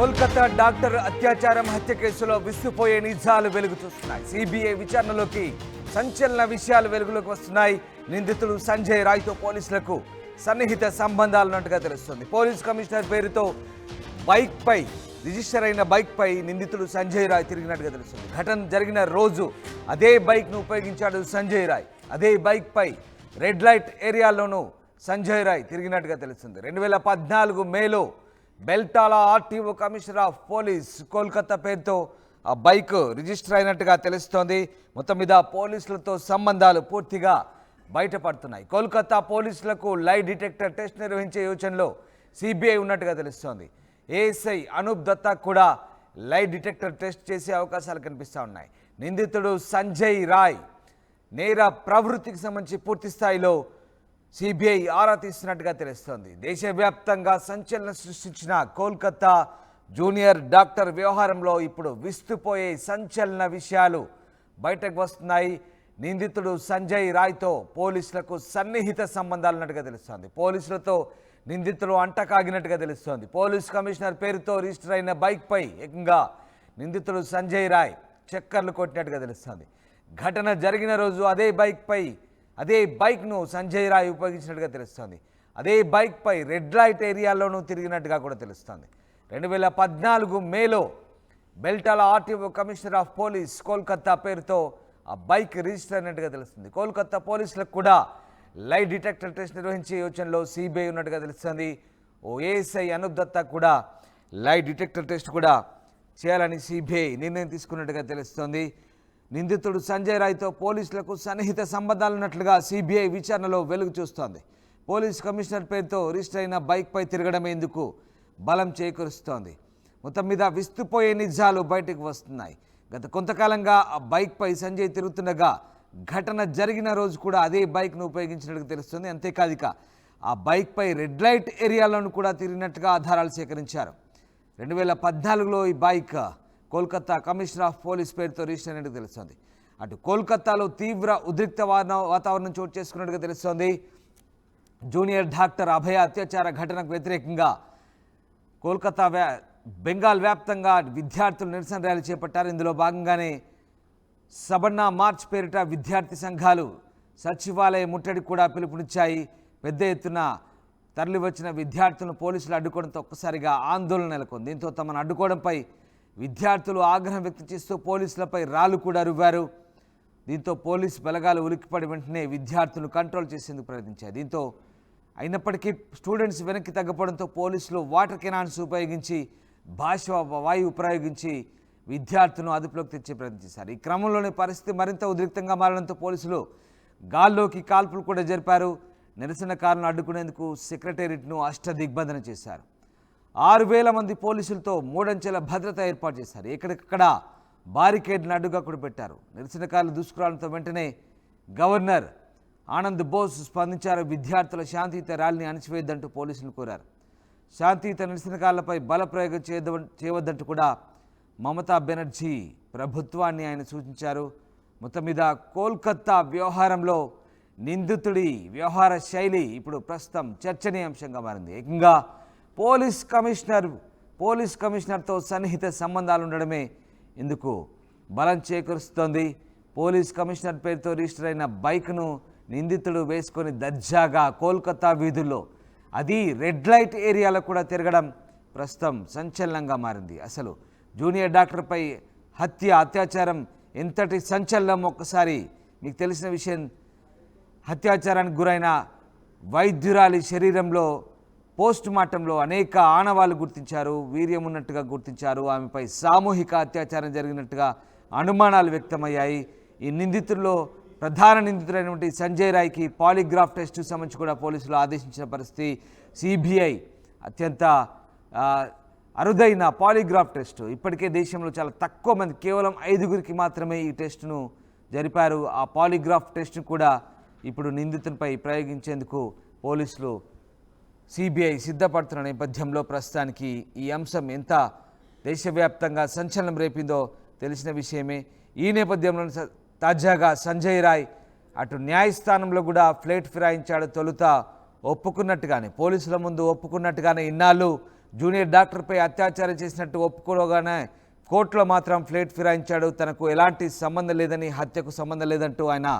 Kolkata doctor అత్యాచారం హత్య కేసులో విస్తుపోయే నిజాలు వెలుగు చూస్తున్నాయి. సిబిఐ విచారణలోకి సంచలన విషయాలు వెలుగులోకి వస్తున్నాయి. నిందితుడు సంజయ్ రాయ్తో పోలీసులకు సన్నిహిత సంబంధాలు ఉన్నట్టుగా తెలుస్తుంది. పోలీస్ కమిషనర్ పేరుతో రిజిస్టర్ అయిన బైక్పై నిందితుడు సంజయ్ రాయ్ తిరిగినట్టుగా తెలుస్తుంది. ఘటన జరిగిన రోజు అదే బైక్ను ఉపయోగించాడు సంజయ్ రాయ్. అదే బైక్పై రెడ్ లైట్ ఏరియాలోనూ సంజయ్ రాయ్ తిరిగినట్టుగా తెలుస్తుంది. 2014 మేలో Beltala RTO commissioner of police Kolkata పేరుతో ఆ బైక్ రిజిస్టర్ అయినట్టుగా తెలుస్తోంది. మొత్తం మీద పోలీసులతో సంబంధాలు పూర్తిగా బయటపడుతున్నాయి. కోల్కతా పోలీసులకు లై డిటెక్టర్ టెస్ట్ నిర్వహించే యోచనలో సిబిఐ ఉన్నట్టుగా తెలుస్తోంది. ఏఎస్ఐ అనూప్ దత్తా కూడా లై డిటెక్టర్ టెస్ట్ చేసే అవకాశాలు కనిపిస్తూ ఉన్నాయి. నిందితుడు సంజయ్ రాయ్ నేర ప్రవృత్తికి సంబంధించి పూర్తి స్థాయిలో సిబిఐ ఆరా తీస్తున్నట్టుగా తెలుస్తోంది. దేశవ్యాప్తంగా సంచలనం సృష్టించిన కోల్కతా జూనియర్ డాక్టర్ వ్యవహారంలో ఇప్పుడు విస్తుపోయే సంచలన విషయాలు బయటకు వస్తున్నాయి. నిందితుడు సంజయ్ రాయ్తో పోలీసులకు సన్నిహిత సంబంధాలు ఉన్నట్టుగా తెలుస్తోంది. పోలీసులతో నిందితులు అంటకాగినట్టుగా తెలుస్తోంది. పోలీస్ కమిషనర్ పేరుతో రిజిస్టర్ అయిన బైక్పై ఏకంగా నిందితుడు సంజయ్ రాయ్ చక్కర్లు కొట్టినట్టుగా తెలుస్తోంది. ఘటన జరిగిన రోజు అదే బైక్ను సంజయ్ రాయ్ ఉపయోగించినట్టుగా తెలుస్తోంది. అదే బైక్పై రెడ్ లైట్ ఏరియాలోనూ తిరిగినట్టుగా కూడా తెలుస్తోంది. 2014 మేలో Beltala RTO commissioner of police Kolkata పేరుతో ఆ బైక్ రిజిస్టర్ అయినట్టుగా తెలుస్తుంది. కోల్కతా పోలీసులకు కూడా లై డిటెక్టర్ టెస్ట్ నిర్వహించే యోచనలో సిబిఐ ఉన్నట్టుగా తెలుస్తుంది. ఏఎస్ఐ అనూప్ దత్తా కూడా లై డిటెక్టర్ టెస్ట్ కూడా చేయాలని సిబిఐ నిర్ణయం తీసుకున్నట్టుగా తెలుస్తోంది. నిందితుడు సంజయ్ రాయ్తో పోలీసులకు సన్నిహిత సంబంధాలు ఉన్నట్లుగా సిబిఐ విచారణలో వెలుగు చూస్తోంది. పోలీస్ కమిషనర్ పేరుతో రిజిస్టర్ అయిన బైక్పై తిరగడమేందుకు బలం చేకూరుస్తోంది. మొత్తం మీద విస్తుపోయే నిజాలు బయటకు వస్తున్నాయి. గత కొంతకాలంగా ఆ బైక్పై సంజయ్ తిరుగుతుండగా ఘటన జరిగిన రోజు కూడా అదే బైక్ను ఉపయోగించినట్టుగా తెలుస్తుంది. అంతేకాదు ఆ బైక్పై రెడ్ లైట్ ఏరియాలను కూడా తిరిగినట్టుగా ఆధారాలు సేకరించారు. 2014లో ఈ bike Kolkata commissioner of police పేరుతో రిజిస్టర్ అయినట్టు తెలుస్తోంది. అటు కోల్కతాలో తీవ్ర ఉద్రిక్త వాతావరణం చోటు చేసుకున్నట్టుగా తెలుస్తోంది. జూనియర్ డాక్టర్ అభయ అత్యాచార ఘటనకు వ్యతిరేకంగా కోల్కతా బెంగాల్ వ్యాప్తంగా విద్యార్థులు నిరసన ర్యాలీ చేపట్టారు. ఇందులో భాగంగానే సబర్ణ మార్చ్ పేరిట విద్యార్థి సంఘాలు సచివాలయ ముట్టడి కూడా పిలుపునిచ్చాయి. పెద్ద ఎత్తున తరలివచ్చిన విద్యార్థులను పోలీసులు అడ్డుకోవడంతో ఒక్కసారిగా ఆందోళన నెలకొంది. దీంతో తమను అడ్డుకోవడంపై విద్యార్థులు ఆగ్రహం వ్యక్తం చేస్తూ పోలీసులపై రాళ్లు కూడా రువ్వారు. దీంతో పోలీసు బలగాలు ఉలిక్కిపడి వెంటనే విద్యార్థులను కంట్రోల్ చేసేందుకు ప్రయత్నించారు. దీంతో అయినప్పటికీ స్టూడెంట్స్ వెనక్కి తగ్గడంతో పోలీసులు వాటర్ కెనాన్స్ ఉపయోగించి వాయువు ప్రయోగించి విద్యార్థులను అదుపులోకి తెచ్చే ప్రయత్నం చేశారు. ఈ క్రమంలోనే పరిస్థితి మరింత ఉద్రిక్తంగా మారడంతో పోలీసులు గాల్లోకి కాల్పులు కూడా జరిపారు. నిరసనకారులను అడ్డుకునేందుకు సెక్రటేరియట్ను అష్టదిగ్బంధన చేశారు. 6,000 మంది పోలీసులతో 3 అంచెల భద్రత ఏర్పాటు చేశారు. ఎక్కడికక్కడ బారికేడ్లను అడ్డుగా కూడా పెట్టారు. నిరసనకారులు దూసుకురావడంతో వెంటనే గవర్నర్ ఆనంద్ బోస్ స్పందించారు. విద్యార్థుల శాంతియుత ర్యాలీని అణచివేయొద్దంటూ పోలీసులు కోరారు. శాంతియుత నిరసనకారులపై బలప్రయోగం చేయవద్దంటూ కూడా మమతా బెనర్జీ ప్రభుత్వాన్ని ఆయన సూచించారు. మొత్తం మీద కోల్కతా వ్యవహారంలో నిందితుడి వ్యవహార శైలి ఇప్పుడు ప్రస్తుతం చర్చనీయాంశంగా మారింది. ఏకంగా పోలీస్ కమిషనర్తో సన్నిహిత సంబంధాలు ఉండడమే ఇందుకు బలం చేకూరుస్తోంది. పోలీస్ కమిషనర్ పేరుతో రిజిస్టర్ అయిన బైక్ను నిందితుడు వేసుకొని దర్జాగా కోల్కతా వీధుల్లో అది రెడ్ లైట్ ఏరియాలో కూడా తిరగడం ప్రస్తుతం సంచలనంగా మారింది. అసలు జూనియర్ డాక్టర్పై అత్యాచారం ఎంతటి సంచలనం ఒక్కసారి మీకు తెలిసిన విషయం. అత్యాచారానికి గురైన వైద్యురాలి శరీరంలో పోస్ట్ మార్టంలో అనేక ఆనవాళ్లు గుర్తించారు. వీర్యం ఉన్నట్టుగా గుర్తించారు. ఆమెపై సామూహిక అత్యాచారం జరిగినట్టుగా అనుమానాలు వ్యక్తమయ్యాయి. ఈ నిందితుల్లో ప్రధాన నిందితుడైనటువంటి సంజయ్ రాయ్కి పాలిగ్రాఫ్ టెస్టు సంబంధించి కూడా పోలీసులు ఆదేశించిన పరిస్థితి. సిబిఐ అత్యంత అరుదైన పాలిగ్రాఫ్ టెస్టు ఇప్పటికే దేశంలో చాలా తక్కువ మంది, కేవలం 5గురికి మాత్రమే ఈ టెస్టును జరిపారు. ఆ పాలిగ్రాఫ్ టెస్టును కూడా ఇప్పుడు నిందితునిపై ప్రయోగించేందుకు పోలీసులు సిబిఐ సిద్ధపడుతున్న నేపథ్యంలో ప్రస్తుతానికి ఈ అంశం ఎంత దేశవ్యాప్తంగా సంచలనం రేపిందో తెలిసిన విషయమే. ఈ నేపథ్యంలో తాజాగా సంజయ్ రాయ్ అటు న్యాయస్థానంలో కూడా ఫ్లేట్ ఫిరాయించాడు. తొలుత ఒప్పుకున్నట్టుగానే, పోలీసుల ముందు ఒప్పుకున్నట్టుగానే ఇన్నాళ్ళు జూనియర్ డాక్టర్పై అత్యాచారం చేసినట్టు ఒప్పుకోగానే కోర్టులో మాత్రం ఫ్లేట్ ఫిరాయించాడు. తనకు ఎలాంటి సంబంధం లేదని, హత్యకు సంబంధం లేదంటూ ఆయన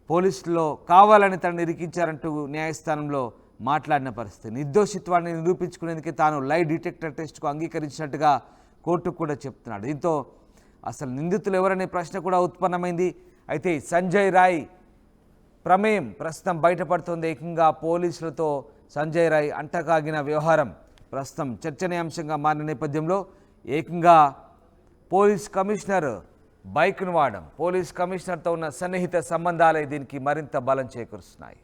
పోలీసులో కావాలని తనను ఇరికించారంటూ న్యాయస్థానంలో మాట్లాడిన పరిస్థితి. నిర్దోషిత్వాన్ని నిరూపించుకునేందుకే తాను లై డిటెక్టర్ టెస్ట్కు అంగీకరించినట్టుగా కోర్టుకు కూడా చెప్తున్నాడు. దీంతో అసలు నిందితులు ఎవరనే ప్రశ్న కూడా ఉత్పన్నమైంది. అయితే సంజయ్ రాయ్ ప్రమేయం ప్రస్తుతం బయటపడుతోంది. ఏకంగా పోలీసులతో సంజయ్ రాయ్ అంటకాగిన వ్యవహారం ప్రస్తుతం చర్చనీయాంశంగా మారిన నేపథ్యంలో ఏకంగా పోలీస్ కమిషనర్ బైక్ను వాడడం, పోలీస్ కమిషనర్తో ఉన్న సన్నిహిత సంబంధాలే దీనికి మరింత బలం చేకూరుస్తున్నాయి.